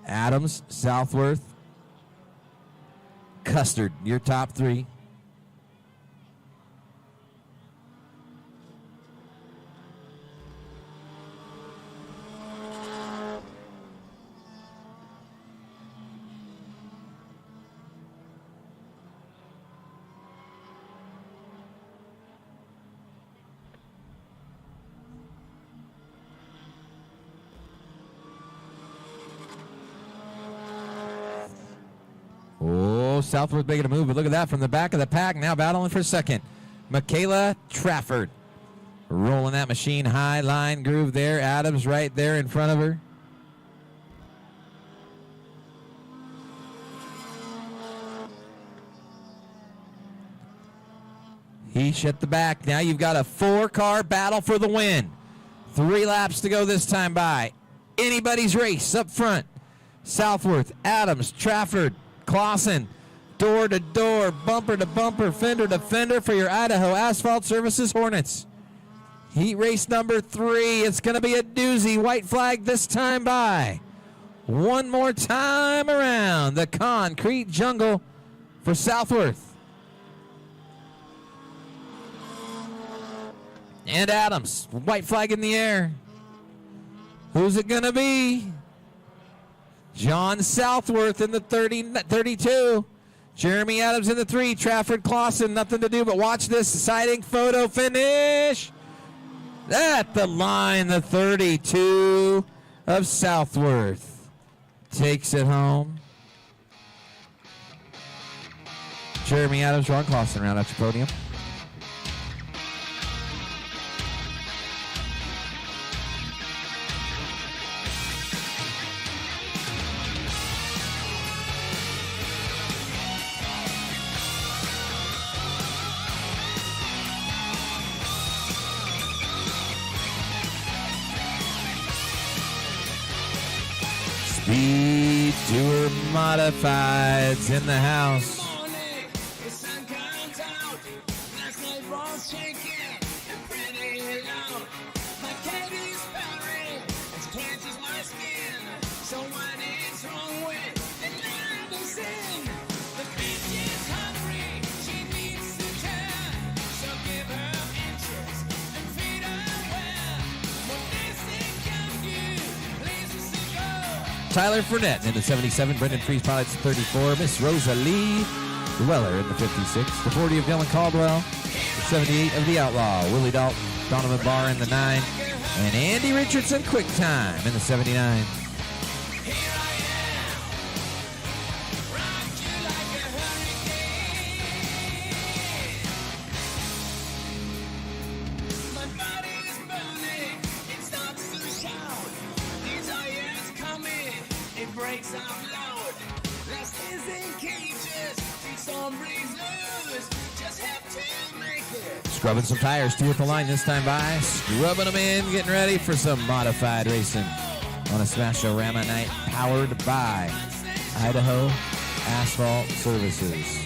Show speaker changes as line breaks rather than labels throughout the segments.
Adams, Southworth, Custard, your top three. Oh, Southworth making a move, but look at that from the back of the pack. Now battling for second. Michaela Trafford rolling that machine high, line groove there. Adams right there in front of her. Heesh at the back. Now you've got a 4-car battle for the win. 3 laps to go this time by. Anybody's race up front. Southworth, Adams, Trafford, Clausen, door to door, bumper to bumper, fender to fender for your Idaho Asphalt Services Hornets. Heat race number 3. It's going to be a doozy. White flag this time by. One more time around the concrete jungle for Southworth. And Adams. White flag in the air. Who's it going to be? John Southworth in the 32. Jeremy Adams in the 3. Trafford Clausen, nothing to do but watch this exciting photo finish. At the line, the 32 of Southworth takes it home. Jeremy Adams, Ron Clausen, round out your podium. Speed Tour Modifieds in the house. Tyler Fournette in the 77, Brendan Freeze Pilots 34, Miss Rosalie Weller in the 56, the 40 of Dylan Caldwell, the 78 of The Outlaw, Willie Donovan Barr in the 9, and Andy Richardson Quick Time in the 79. Scrubbing some tires, 2 at the line this time by. Scrubbing them in, getting ready for some modified racing on a Smash-O-Rama night powered by Idaho Asphalt Services.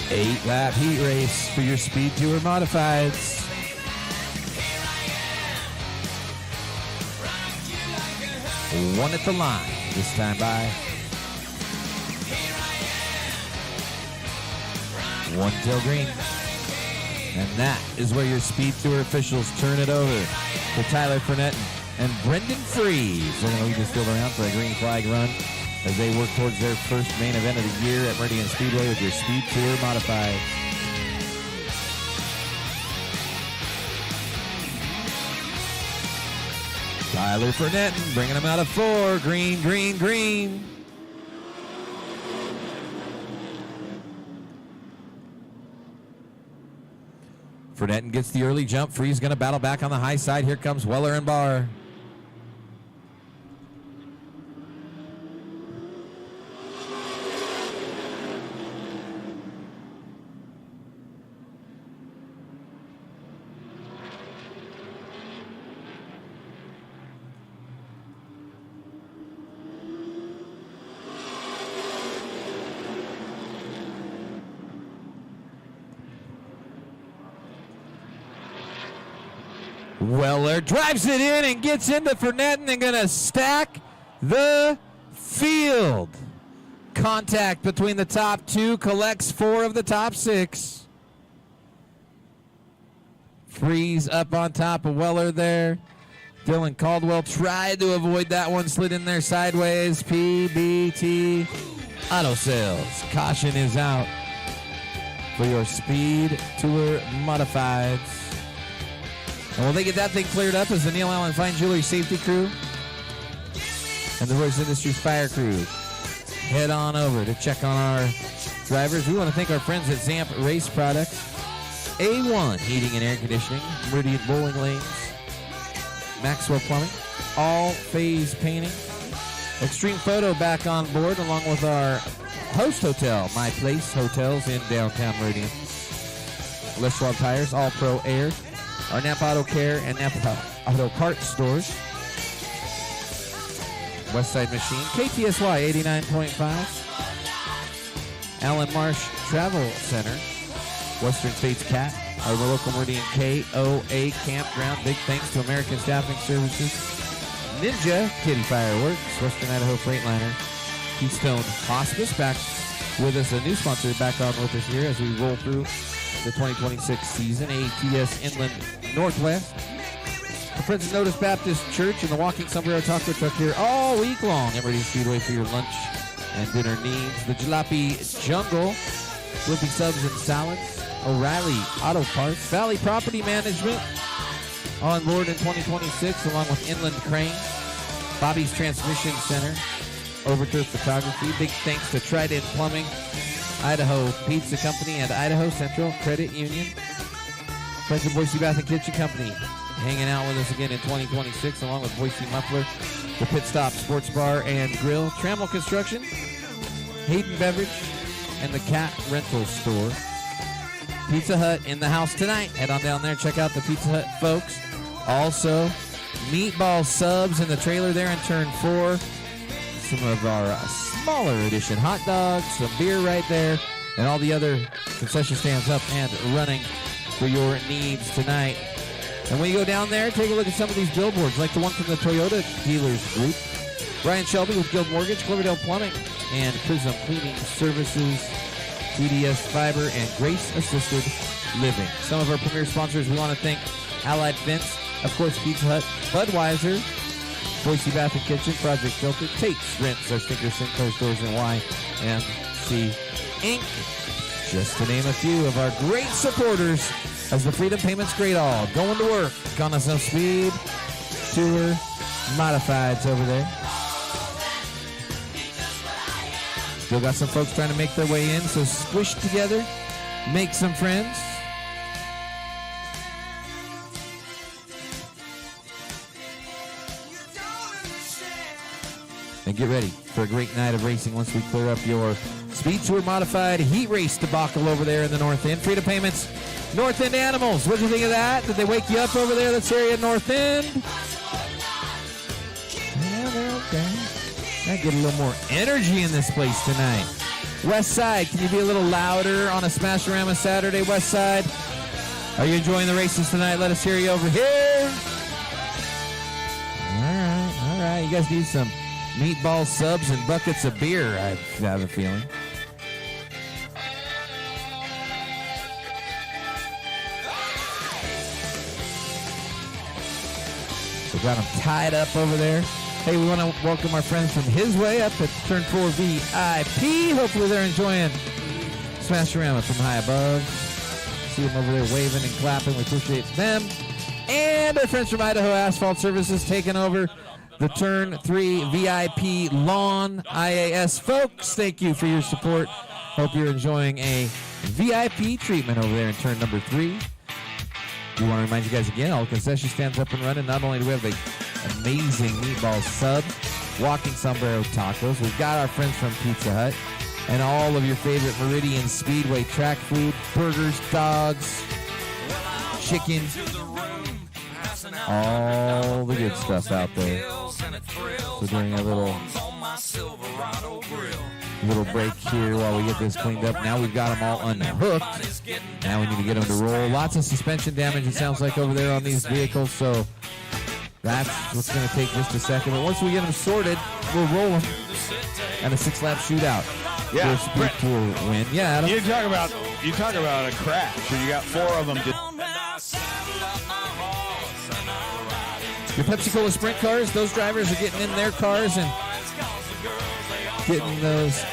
Eight-lap heat race for your Speed Tour Modifieds. One at the line this time by. One till green. And that is where your Speed Tour officials turn it over to Tyler Fournette and Brendan Freeze. They're going to lead this field around for a green flag run as they work towards their first main event of the year at Meridian Speedway with your Speed Tour Modified. Tyler Fournette bringing them out of 4. Green, green, green. Fournette gets the early jump. Freeze going to battle back on the high side. Here comes Weller and Barr. Weller drives it in and gets into Fernetten and going to stack the field. Contact between the top two, collects 4 of the top 6. Freeze up on top of Weller there. Dylan Caldwell tried to avoid that one, slid in there sideways. PBT Auto Sales. Caution is out for your Speed Tour Modifieds. And while they get that thing cleared up, as the Neil Allen Fine Jewelry Safety Crew and the Royce Industries Fire Crew head on over to check on our drivers. We want to thank our friends at Zamp Race Products, A1 Heating and Air Conditioning, Meridian Bowling Lanes, Maxwell Plumbing, All Phase Painting, Extreme Photo back on board, along with our host hotel, My Place Hotels in downtown Meridian. Les Schwab Tires, All Pro Air, our Napa Auto Care and Napa Auto Parts stores, Westside Machine, KTSY 89.5, Allen Marsh Travel Center, Western States Cat, our local Meridian KOA Campground. Big thanks to American Staffing Services, Ninja Kitty Fireworks, Western Idaho Freightliner, Keystone Hospice back with us, a new sponsor back on with us here as we roll through the 2026 season. ATS Inland Northwest, the Friends of Notice Baptist Church, and the Walking Sombrero Taco Truck here all week long at Meridian Speedway for your lunch and dinner needs. The Jalopy Jungle, Flippy Subs and Salads, O'Reilly Auto Parts, Valley Property Management on board in 2026, along with Inland Crane, Bobby's Transmission Center, Overturf Photography. Big thanks to Trident Plumbing, Idaho Pizza Company, and Idaho Central Credit Union. Friends of Boise Bath and Kitchen Company hanging out with us again in 2026, along with Boise Muffler, the Pit Stop Sports Bar and Grill, Trammell Construction, Hayden Beverage, and the Cat Rental Store. Pizza Hut in the house tonight. Head on down there, check out the Pizza Hut folks. Also, meatball subs in the trailer there in turn 4. Some of our smaller edition hot dogs, some beer right there, and all the other concession stands up and running for your needs tonight. And when you go down there, take a look at some of these billboards, like the one from the Toyota Dealers Group. Brian Shelby with Guild Mortgage, Cloverdale Plumbing, and Prism Cleaning Services, TDS Fiber, and Grace Assisted Living. Some of our premier sponsors, we want to thank Allied Fence, of course, Pizza Hut, Budweiser, Boise Bath and Kitchen, Project Filter, Tate's Rents, our Stinker Sinclair stores, and YMC Inc. Just to name a few of our great supporters as the Freedom Payments Great All going to work on us some Speed Tour Modifieds over there. Still got some folks trying to make their way in, so squish together, make some friends. And get ready for a great night of racing once we clear up your Speed Tour Modified Heat Race debacle over there in the North End. Freedom Payments, North End Animals. What'd you think of that? Did they wake you up over there, this area, North End? Yeah, they're okay. I get a little more energy in this place tonight. West Side, can you be a little louder on a Smash-O-Rama Saturday, West Side? Are you enjoying the races tonight? Let us hear you over here. All right. You guys need some meatball subs and buckets of beer, I have a feeling. We got them tied up over there. Hey, we want to welcome our friends from His Way up at Turn 4 VIP. Hopefully they're enjoying Smash-O-Rama from high above. See them over there waving and clapping. We appreciate them. And our friends from Idaho Asphalt Services taking over the Turn 3 VIP Lawn IAS. Folks, thank you for your support. Hope you're enjoying a VIP treatment over there in turn number 3. We want to remind you guys again, all concession stands up and running. Not only do we have the amazing meatball sub, Walking Sombrero Tacos, we've got our friends from Pizza Hut, and all of your favorite Meridian Speedway track food, burgers, dogs, chicken, all the good stuff out there. So during a little Little break here while we get this cleaned up. Now we've got them all unhooked. Now we need to get them to roll. Lots of suspension damage, it sounds like, over there on these vehicles, so that's what's going to take just a second. But once we get them sorted, we'll roll them. And a 6-lap shootout.
Yeah,
for a Speed Tour win. Yeah, Adam.
You talk about a crash. So you got 4 of them.
Your Pepsi Cola Sprint cars, those drivers are getting in their cars and getting those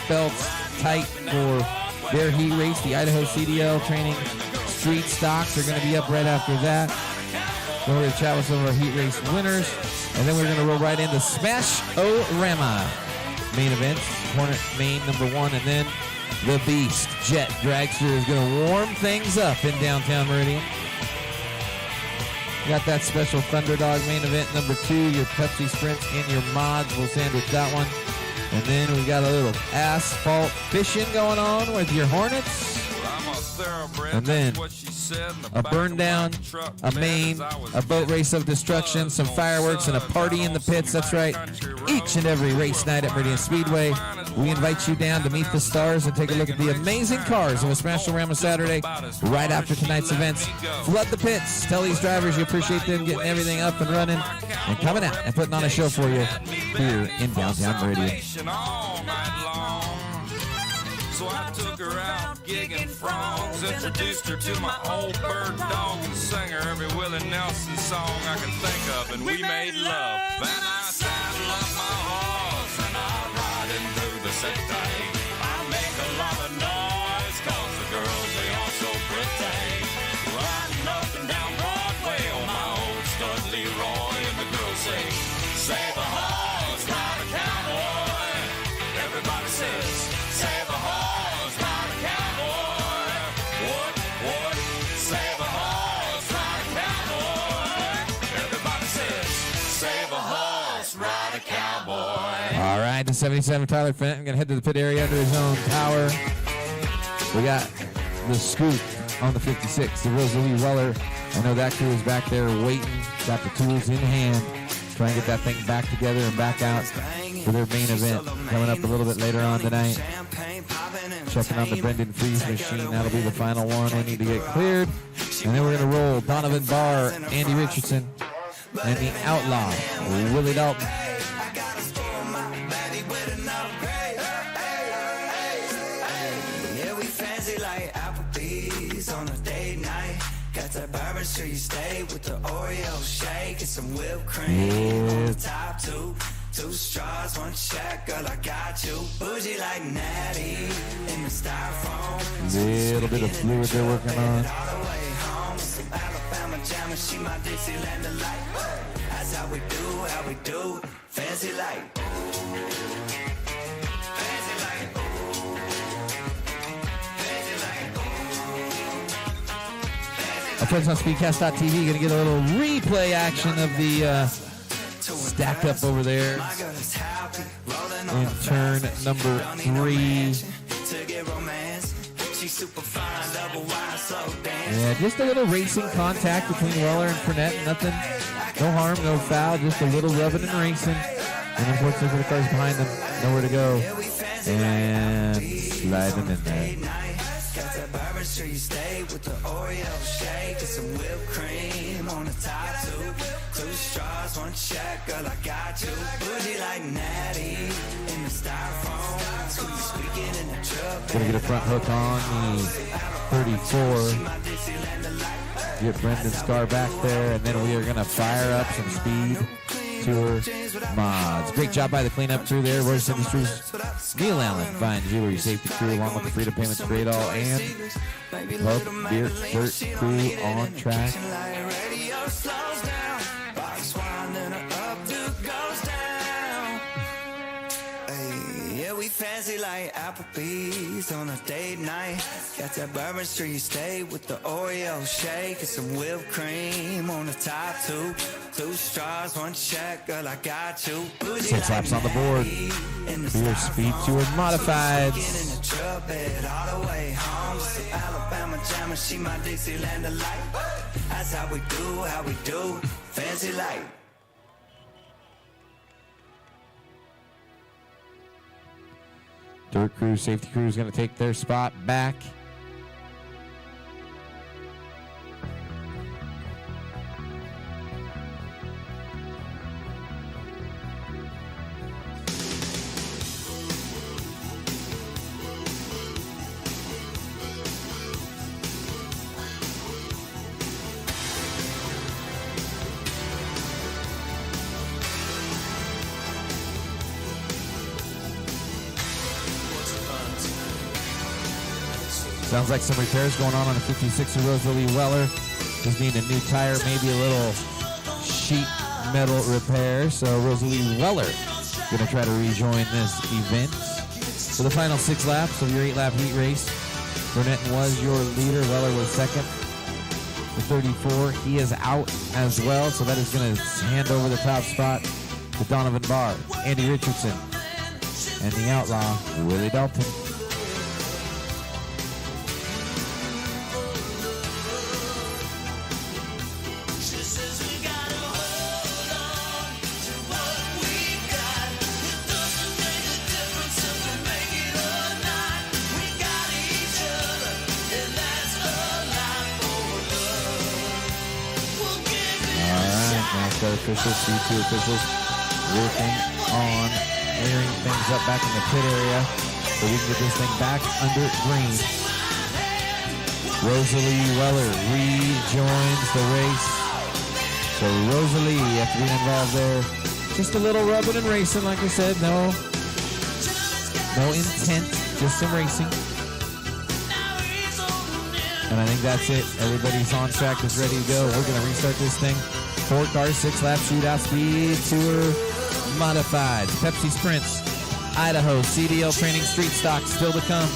belts tight for their heat race. The Idaho CDL training street stocks are going to be up right after that. We're going to chat with some of our heat race winners, and then we're going to roll right into Smash-O-Rama main event, Hornet main number 1, and then the Beast Jet Dragster is going to warm things up in downtown Meridian. Got that special Thunderdog main event number 2, your Pepsi Sprints and your mods. We'll sandwich that one. And then we got a little asphalt fishing going on with your Hornets. And then a burn down, a main, a boat race of destruction, some fireworks, and a party in the pits. That's right. Each and every race night at Meridian Speedway, we invite you down to meet the stars and take a look at the amazing cars of a Smash-O-Rama Saturday right after tonight's events. Flood the pits. Tell these drivers you appreciate them getting everything up and running and coming out and putting on a show for you here in downtown Meridian.
So I took her out gigging frogs, introduced her to my old bird dog, and sang her every Willie Nelson song I could think of, and we made love. Then I saddled up my horse, and I ride him through the city. I make a lot of noise, cause the girls, they are so pretty. Riding up and down Broadway on my old stud Leroy, and the girls say, save a horse, ride a cowboy. Everybody says, save a horse, ride a cowboy. What? Save a horse, ride a cowboy. Everybody says, save a horse, ride a cowboy.
All right, the 77 Tyler Fenton going to head to the pit area under his own power. We got the Scoop on the 56, the Rosalie Weller. I know that crew is back there waiting, got the tools in hand, trying to get that thing back together and back out for their main event coming up a little bit later on tonight. Checking on the Brendan Freeze machine. That'll be the final one. We need to get cleared. And then we're going to roll Donovan Barr, Andy Richardson, and the Outlaw, Willie Dalton.
Yeah, we fancy like Applebee's on a date night. Got that bourbon, sure you stay with the Oreo shake and some whipped cream on the top two. 2 straws, 1 check, girl, I got you. Bougie like Natty in the styrofoam.
Little bit of fluid they're working on.
All the way home, some Alabama jam, and she my Dixieland delight. That's how we do, fancy like. Fancy like.
Our friends on Speedcast.tv going to get a little replay action of the stacked up over there in turn number 3. Yeah, just a little racing contact between Weller and Fournette. Nothing, no harm, no foul, just a little rubbing and racing. And unfortunately for the cars behind them, nowhere to go. And sliding in there.
Got that bourbon, sure you stay with the Oreo shake and some whipped cream on the top two. 2 straws, 1 check, girl, I got you. Bougie like Natty in the styrofoam. Squeaking in the truck.
Gonna get a front hook on the 34. Get Brendan Starr back there, and then we are gonna fire up some Speed Tour mods. Great job by the cleanup crew there. Royce Industries, Neil Allen, Fine Jewelry Safety Crew, along with the Freedom Payments Great All and Love Beer Shirt Crew on track.
Yeah, we fancy like Applebee's on a date night. Got that bourbon, sure you stay with the Oreo shake and some whipped cream on the top two. 2 straws, 1 check, girl, I got you.
6 laps on the board. Beer Speed Tour Modifieds.
All the way home, some Alabama jam, she my Dixieland delight. That's how we do, fancy like.
Dirt crew, safety crew is going to take their spot back. Sounds like some repairs going on a 56 of Rosalie Weller. Just need a new tire, maybe a little sheet metal repair. So Rosalie Weller going to try to rejoin this event. For the final 6 laps of your 8-lap heat race, Burnett was your leader. Weller was second. The 34, he is out as well. So that is going to hand over the top spot to Donovan Barr, Andy Richardson, and the outlaw, Willie Dalton. Officials, C2 officials working on airing things up back in the pit area so we can get this thing back under green. Rosalie Weller rejoins the race. So Rosalie, after being involved there, just a little rubbing and racing, like I said. No intent, just some racing. And I think that's it. Everybody's on track, is ready to go. We're going to restart this thing. 4 cars, 6-lap shootout, Speed Tour Modifieds, Pepsi Sprints, Idaho, CDL Training Street Stock still to come.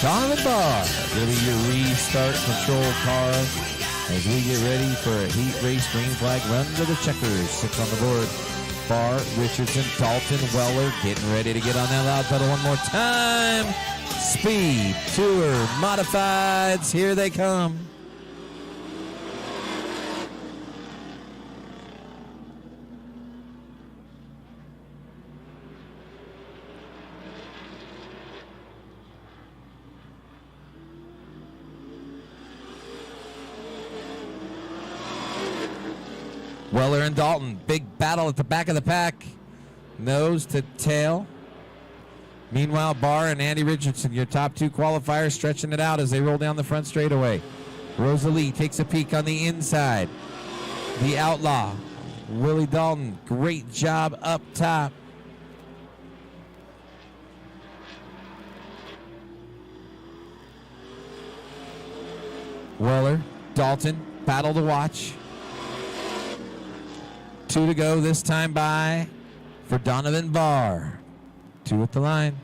Donovan Barr, going to be your restart control car as we get ready for a heat race green flag run to the checkers. 6 on the board. Barr, Richardson, Dalton, Weller getting ready to get on that loud pedal one more time. Speed Tour Modifieds, here they come. Weller and Dalton, big battle at the back of the pack, nose to tail. Meanwhile, Barr and Andy Richardson, your top 2 qualifiers, stretching it out as they roll down the front straightaway. Rosalie takes a peek on the inside. The outlaw, Willie Dalton, great job up top. Weller, Dalton, battle to watch. 2 to go this time by for Donovan Barr. 2 at the line.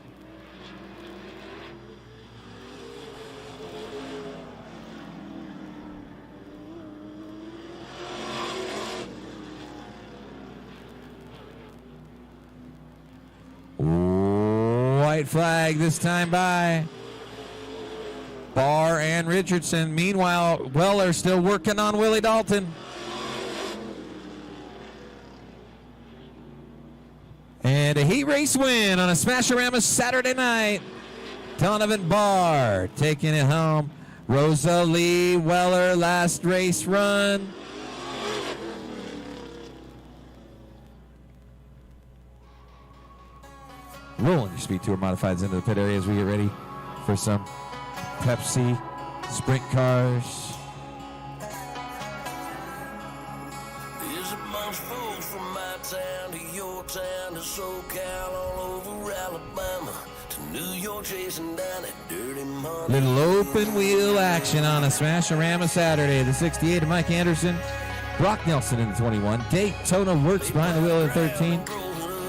White flag this time by Barr and Richardson. Meanwhile, Weller still working on Willie Dalton. And a heat race win on a Smash-O-Rama Saturday night. Donovan Barr taking it home. Rosalie Weller, last race run. Rolling your Speed Tour Modifieds into the pit area as we get ready for some Pepsi sprint cars.
Town to SoCal, all over Alabama, to New York, chasing down that dirty money.
Little open wheel action on a Smash-O-Rama Saturday. The 68 of Mike Anderson, Brock Nelson in the 21, Daytona Works behind the wheel in the 13,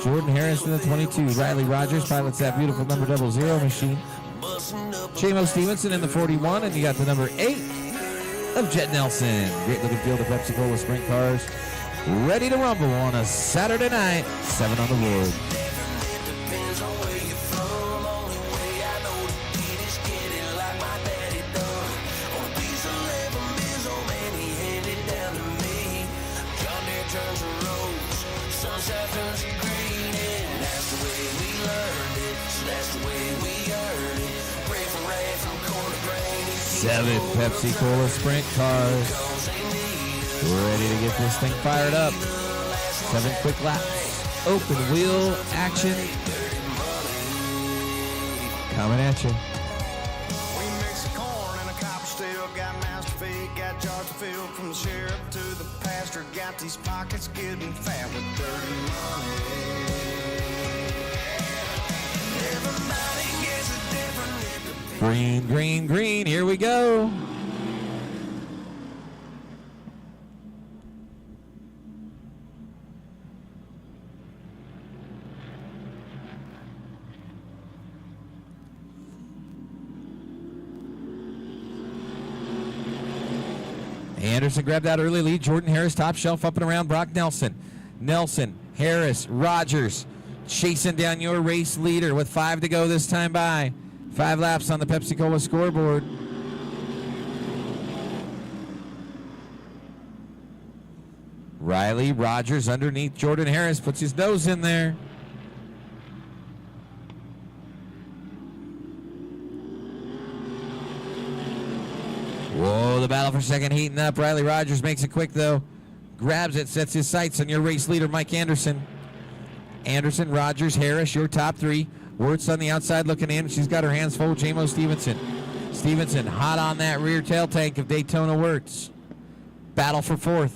Jordan Harris in the 22, Riley Rogers pilots that beautiful number 00 machine, Shamo Stevenson in the 41, and you got the number 8 of Jet Nelson. Great looking field of Pepsi-Cola sprint cars. Ready to rumble on a Saturday night. 7 on the board. 7 Pepsi-Cola sprint cars. Ready to get this thing fired up. 7 quick laps. Open wheel action. Coming at you.
We mix the corn and a copper steel. Got mouths to feed, got jars to fill. From the sheriff to the pastor, got these pockets getting fat with dirty money. Everybody gets a different.
Green, green, green. Here we go. Anderson grabbed that early lead. Jordan Harris top shelf up and around Brock Nelson. Nelson, Harris, Rogers chasing down your race leader with 5 to go this time by. 5 laps on the Pepsi-Cola scoreboard. Riley Rogers underneath Jordan Harris puts his nose in there. Whoa, the battle for second heating up. Riley Rogers makes it quick, though. Grabs it, sets his sights on your race leader, Mike Anderson. Anderson, Rogers, Harris, your top 3. Wirtz on the outside looking in. She's got her hands full. J-Mo Stevenson. Stevenson hot on that rear tail tank of Daytona Wirtz. Battle for 4th.